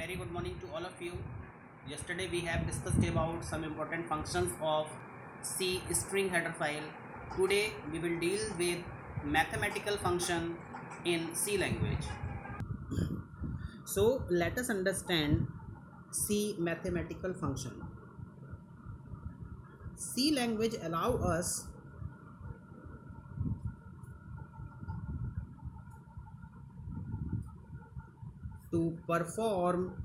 very good morning to all of you. Yesterday we have discussed about some important functions of C string header file. Today we will deal with mathematical function in C language. So let us understand C mathematical function. C language allow us to perform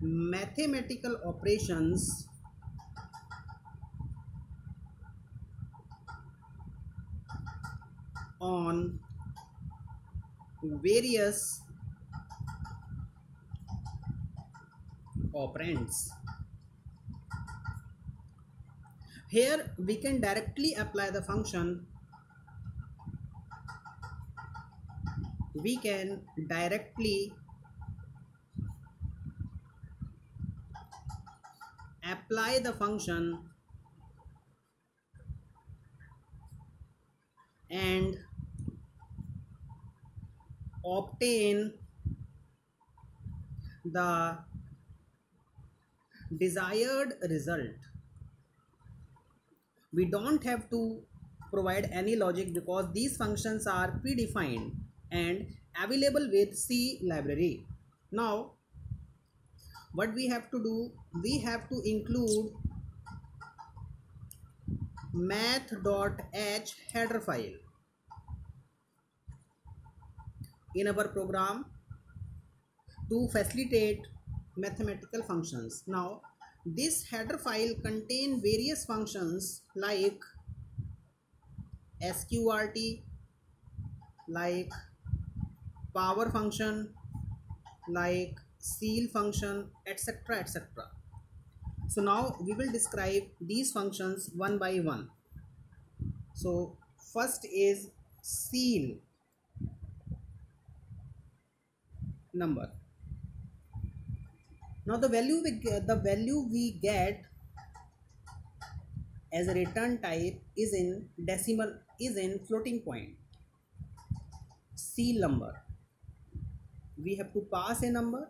mathematical operations on various operands. Here we can directly apply the function. We can directly apply the function and obtain the desired result. We don't have to provide any logic because these functions are predefined and available with C library. Now what we have to do, we have to include math.h header file in our program to facilitate mathematical functions. Now this header file contain various functions like sqrt, like power function, like ceil function, etc, etc. So now we will describe these functions one by one. So first is ceil number. Now the value we get as a return type is in decimal, is in floating point. Ceil number, we have to pass a number.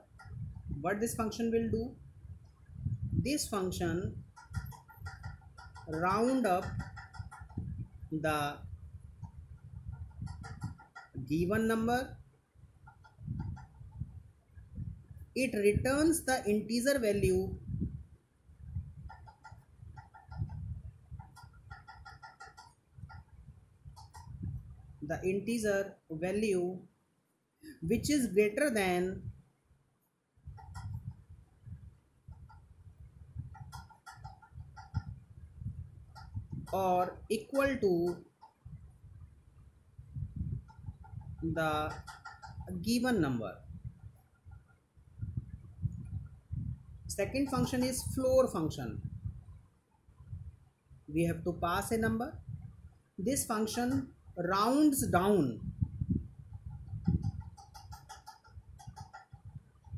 What this function will do, this function round up the given number. It returns the integer value which is greater than or equal to the given number. Second function is floor function. We have to pass a number. This function rounds down.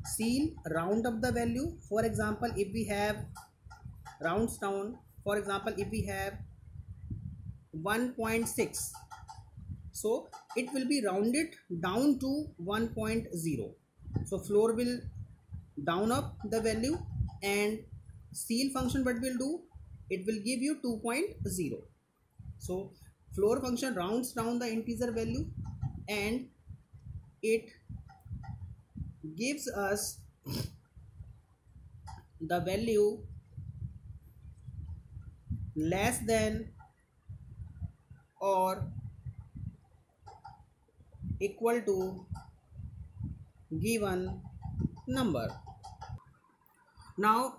Ceil round up the value. For example, if we have rounds down, for example, if we have 1.6, so it will be rounded down to 1.0. So floor will down up the value and ceil function what will do, it will give you 2.0. So floor function rounds down the integer value and it gives us the value less than or equal to given number. Now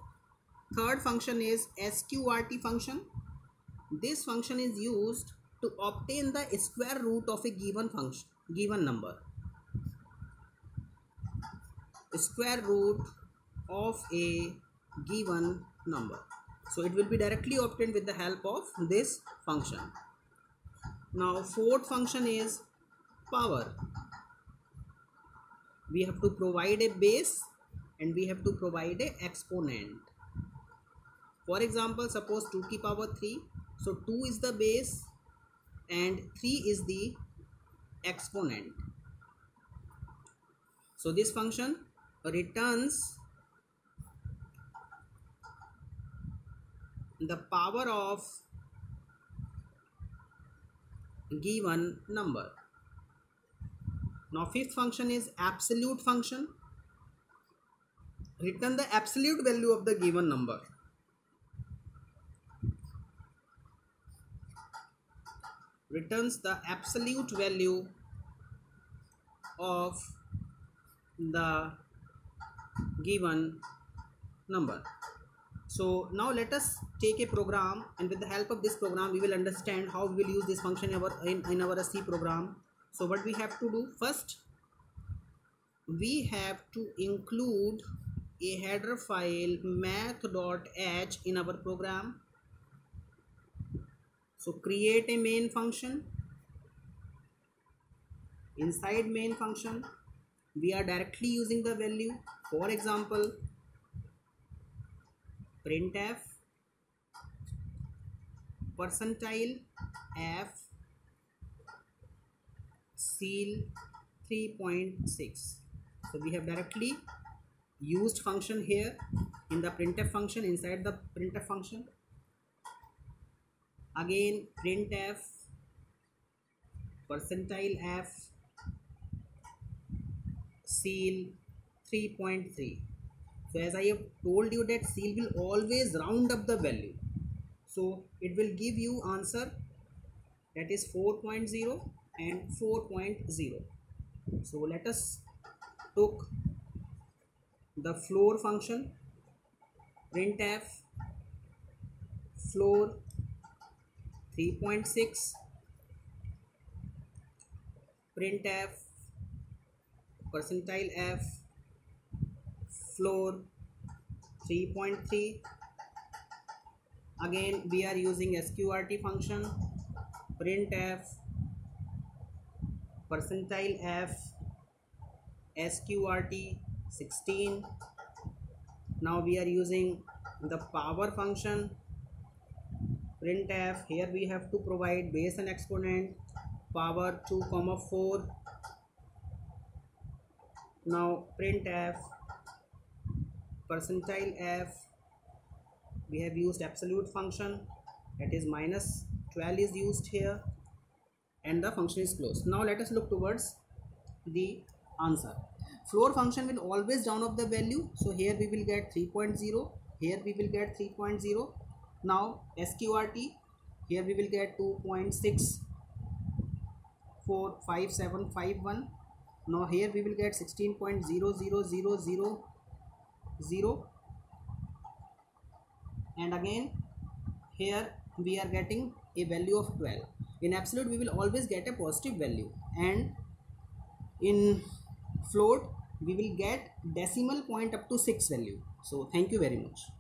third function is sqrt function. This function is used to obtain the square root of a given function, given number. Square root of a given number. So it will be directly obtained with the help of this function. Now fourth function is power. We have to provide a base and we have to provide a exponent. For example, suppose 2 to the power 3. So 2 is the base and 3 is the exponent. So this function returns the power of given number. Now fifth function is absolute function. Return the absolute value of the given number. Returns the absolute value of the given number. So now let us take a program, and with the help of this program we will understand how we will use this function in our C program. So what we have to do, first we have to include a header file math.h in our program. So create a main function. Inside main function we are directly using the value. For example, printf percentile f ceil 3.6. So we have directly used function here in the printf function, inside the printf function. Again printf percentile f ceil 3.3. So as I have told you that ceil will always round up the value, so it will give you answer that is 4.0 and 4.0. So let us took the floor function, printf floor 3.6, printf percentile f floor 3.3. Again we are using sqrt function, printf percentile f sqrt 16. Now we are using the power function, printf, here we have to provide base and exponent, power 2, 4. Now printf percentile f, we have used absolute function, that is -12 is used here, and the function is closed. Now let us look towards the answer. Floor function will always round up the value, so here we will get 3.0, here we will get 3.0. Now sqrt, here we will get 2.645751. Now here we will get 16.00000, and again here we are getting a value of 12. In absolute we will always get a positive value, and in float we will get decimal point up to 6 value. So thank you very much.